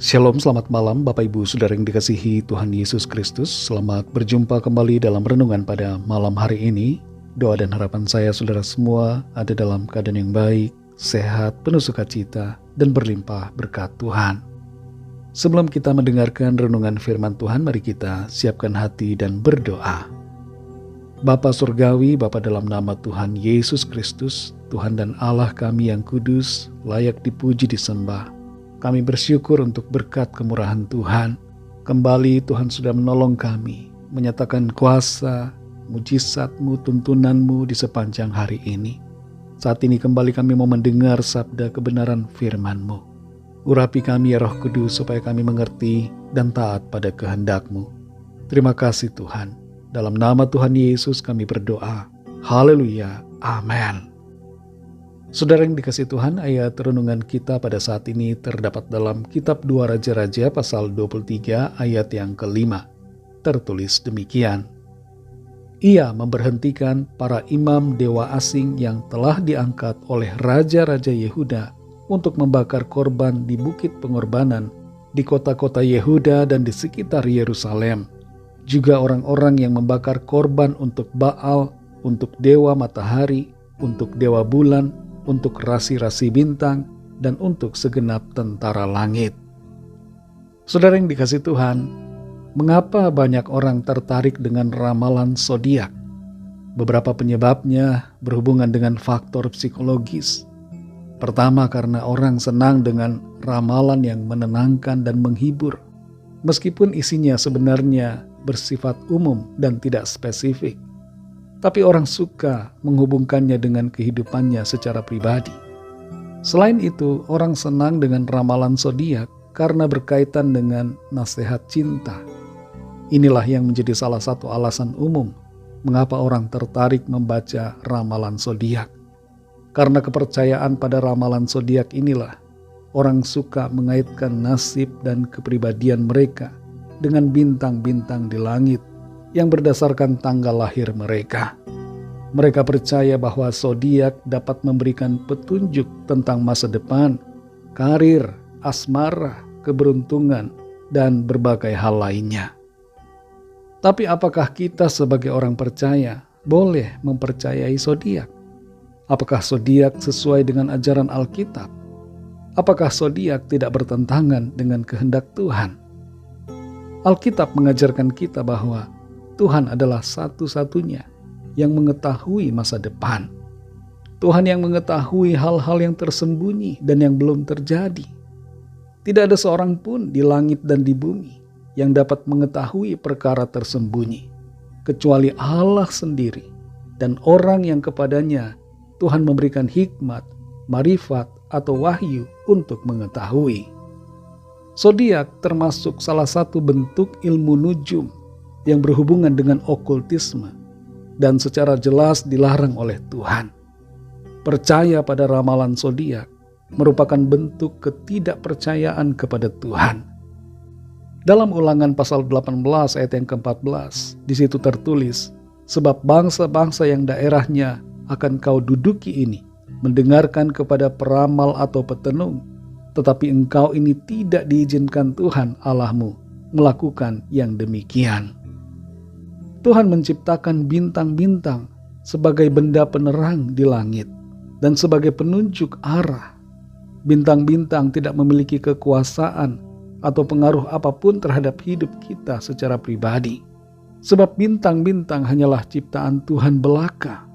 Shalom, selamat malam Bapak Ibu Saudara yang dikasihi Tuhan Yesus Kristus. Selamat berjumpa kembali dalam renungan pada malam hari ini. Doa dan harapan saya saudara semua ada dalam keadaan yang baik, sehat, penuh sukacita, dan berlimpah berkat Tuhan. Sebelum kita mendengarkan renungan firman Tuhan, mari kita siapkan hati dan berdoa. Bapa Surgawi, Bapa dalam nama Tuhan Yesus Kristus, Tuhan dan Allah kami yang kudus, layak dipuji disembah. Kami bersyukur untuk berkat kemurahan Tuhan. Kembali Tuhan sudah menolong kami, menyatakan kuasa, mujizat-Mu, tuntunan-Mu di sepanjang hari ini. Saat ini kembali kami mau mendengar sabda kebenaran firman-Mu. Urapi kami ya Roh Kudus supaya kami mengerti dan taat pada kehendak-Mu. Terima kasih Tuhan. Dalam nama Tuhan Yesus kami berdoa. Haleluya. Amin. Saudara yang dikasihi Tuhan, ayat renungan kita pada saat ini terdapat dalam kitab 2 Raja-Raja pasal 23 ayat yang kelima. Tertulis demikian. Ia memberhentikan para imam dewa asing yang telah diangkat oleh raja-raja Yehuda untuk membakar korban di bukit pengorbanan di kota-kota Yehuda dan di sekitar Yerusalem. Juga orang-orang yang membakar korban untuk Baal, untuk dewa matahari, untuk dewa bulan, untuk rasi-rasi bintang, dan untuk segenap tentara langit. Saudara yang dikasihi Tuhan, mengapa banyak orang tertarik dengan ramalan zodiak? Beberapa penyebabnya berhubungan dengan faktor psikologis. Pertama, karena orang senang dengan ramalan yang menenangkan dan menghibur, meskipun isinya sebenarnya bersifat umum dan tidak spesifik. Tapi orang suka menghubungkannya dengan kehidupannya secara pribadi. Selain itu, orang senang dengan ramalan zodiak karena berkaitan dengan nasihat cinta. Inilah yang menjadi salah satu alasan umum mengapa orang tertarik membaca ramalan zodiak. Karena kepercayaan pada ramalan zodiak inilah, orang suka mengaitkan nasib dan kepribadian mereka dengan bintang-bintang di langit yang berdasarkan tanggal lahir mereka. Mereka percaya bahwa zodiak dapat memberikan petunjuk tentang masa depan, karir, asmara, keberuntungan, dan berbagai hal lainnya. Tapi apakah kita sebagai orang percaya boleh mempercayai zodiak? Apakah zodiak sesuai dengan ajaran Alkitab? Apakah zodiak tidak bertentangan dengan kehendak Tuhan? Alkitab mengajarkan kita bahwa Tuhan adalah satu-satunya yang mengetahui masa depan. Tuhan yang mengetahui hal-hal yang tersembunyi dan yang belum terjadi. Tidak ada seorang pun di langit dan di bumi yang dapat mengetahui perkara tersembunyi, kecuali Allah sendiri dan orang yang kepadanya Tuhan memberikan hikmat, marifat, atau wahyu untuk mengetahui. Zodiak termasuk salah satu bentuk ilmu nujum yang berhubungan dengan okultisme dan secara jelas dilarang oleh Tuhan. Percaya pada ramalan zodiak merupakan bentuk ketidakpercayaan kepada Tuhan. Dalam Ulangan pasal 18 ayat yang ke-14, di situ tertulis, sebab bangsa-bangsa yang daerahnya akan kau duduki ini mendengarkan kepada peramal atau petenung, tetapi engkau ini tidak diizinkan Tuhan Allahmu melakukan yang demikian. Tuhan menciptakan bintang-bintang sebagai benda penerang di langit dan sebagai penunjuk arah. Bintang-bintang tidak memiliki kekuasaan atau pengaruh apapun terhadap hidup kita secara pribadi. Sebab bintang-bintang hanyalah ciptaan Tuhan belaka.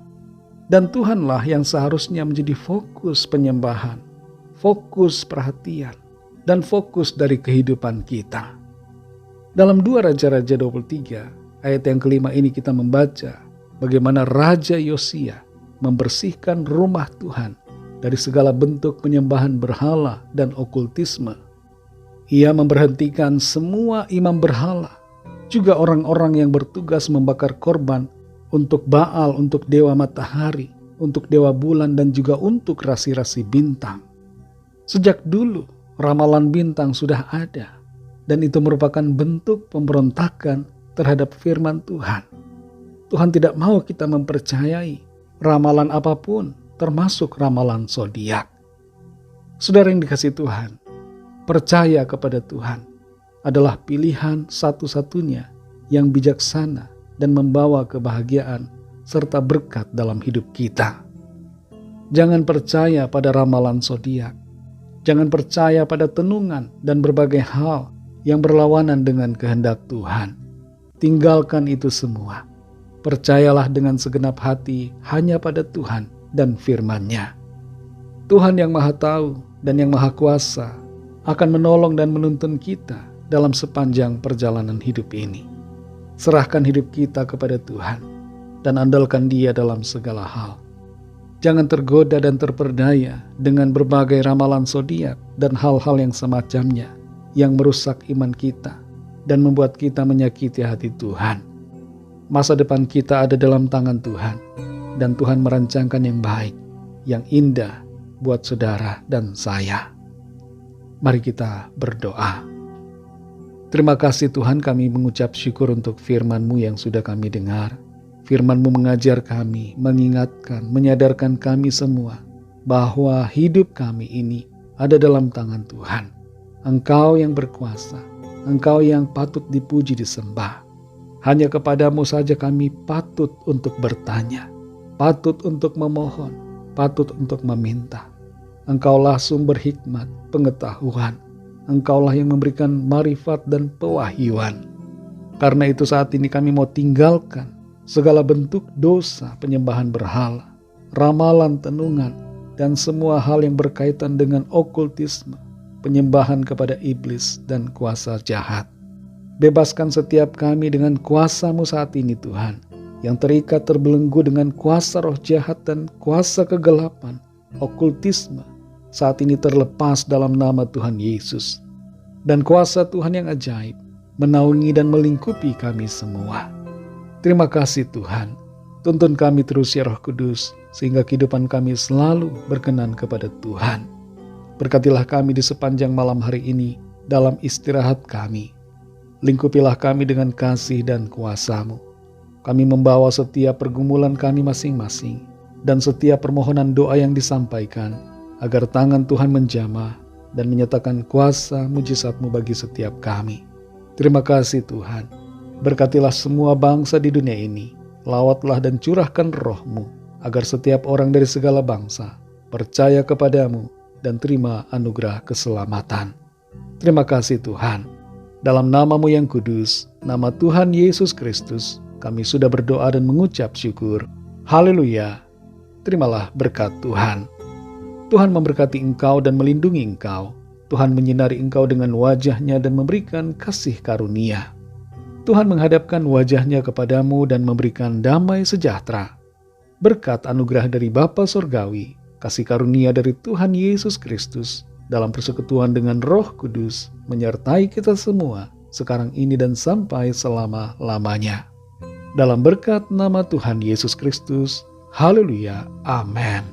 Dan Tuhanlah yang seharusnya menjadi fokus penyembahan, fokus perhatian, dan fokus dari kehidupan kita. Dalam 2 Raja-Raja 23, ayat yang kelima ini kita membaca bagaimana Raja Yosia membersihkan rumah Tuhan dari segala bentuk penyembahan berhala dan okultisme. Ia memberhentikan semua imam berhala, juga orang-orang yang bertugas membakar korban untuk Baal, untuk dewa matahari, untuk dewa bulan, dan juga untuk rasi-rasi bintang. Sejak dulu ramalan bintang sudah ada, dan itu merupakan bentuk pemberontakan terhadap firman Tuhan. Tuhan tidak mau kita mempercayai ramalan apapun, termasuk ramalan zodiak. Saudara yang dikasihi Tuhan, Percaya kepada Tuhan adalah pilihan satu-satunya yang bijaksana dan membawa kebahagiaan serta berkat dalam hidup kita. Jangan percaya pada ramalan zodiak. Jangan percaya pada tenungan dan berbagai hal yang berlawanan dengan kehendak Tuhan. Tinggalkan itu semua. Percayalah dengan segenap hati hanya pada Tuhan dan firman-Nya. Tuhan yang Maha Tahu dan yang Maha Kuasa akan menolong dan menuntun kita dalam sepanjang perjalanan hidup ini. Serahkan hidup kita kepada Tuhan dan andalkan Dia dalam segala hal. Jangan tergoda dan terperdaya dengan berbagai ramalan zodiak dan hal-hal yang semacamnya yang merusak iman kita dan membuat kita menyakiti hati Tuhan. Masa depan kita ada dalam tangan Tuhan, dan Tuhan merancangkan yang baik, yang indah buat saudara dan saya. Mari kita berdoa. Terima kasih Tuhan, kami mengucap syukur untuk firman-Mu yang sudah kami dengar. Firman-Mu mengajar kami, mengingatkan, menyadarkan kami semua bahwa hidup kami ini ada dalam tangan Tuhan. Engkau yang berkuasa, Engkau yang patut dipuji disembah. Hanya kepadamu saja kami patut untuk bertanya, patut untuk memohon, patut untuk meminta. Engkaulah sumber hikmat, pengetahuan. Engkaulah yang memberikan marifat dan pewahyuan. Karena itu saat ini kami mau tinggalkan segala bentuk dosa, penyembahan berhala, ramalan tenungan, dan semua hal yang berkaitan dengan okultisme, penyembahan kepada iblis dan kuasa jahat. Bebaskan setiap kami dengan kuasa-Mu saat ini Tuhan, yang terikat terbelenggu dengan kuasa roh jahat dan kuasa kegelapan, okultisme, saat ini terlepas dalam nama Tuhan Yesus. Dan kuasa Tuhan yang ajaib menaungi dan melingkupi kami semua. Terima kasih Tuhan, tuntun kami terus ya Roh Kudus, sehingga kehidupan kami selalu berkenan kepada Tuhan. Berkatilah kami di sepanjang malam hari ini dalam istirahat kami. Lingkupilah kami dengan kasih dan kuasa-Mu. Kami membawa setiap pergumulan kami masing-masing dan setiap permohonan doa yang disampaikan agar tangan Tuhan menjamah dan menyatakan kuasa mujizat-Mu bagi setiap kami. Terima kasih Tuhan. Berkatilah semua bangsa di dunia ini. Lawatlah dan curahkan roh-Mu agar setiap orang dari segala bangsa percaya kepadamu dan terima anugerah keselamatan. Terima kasih Tuhan. Dalam nama-Mu yang kudus, nama Tuhan Yesus Kristus, kami sudah berdoa dan mengucap syukur. Haleluya. Terimalah berkat Tuhan. Tuhan memberkati engkau dan melindungi engkau. Tuhan menyinari engkau dengan wajah-Nya dan memberikan kasih karunia. Tuhan menghadapkan wajah-Nya kepadamu dan memberikan damai sejahtera. Berkat anugerah dari Bapa Surgawi, kasih karunia dari Tuhan Yesus Kristus, dalam persekutuan dengan Roh Kudus, menyertai kita semua, sekarang ini dan sampai selama-lamanya. Dalam berkat nama Tuhan Yesus Kristus, haleluya, amin.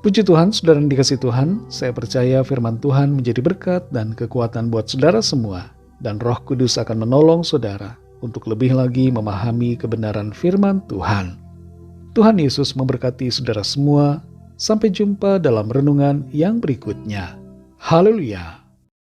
Puji Tuhan, saudara yang dikasihi Tuhan, saya percaya firman Tuhan menjadi berkat dan kekuatan buat saudara semua, dan Roh Kudus akan menolong saudara untuk lebih lagi memahami kebenaran firman Tuhan. Tuhan Yesus memberkati saudara semua. Sampai jumpa dalam renungan yang berikutnya. Haleluya.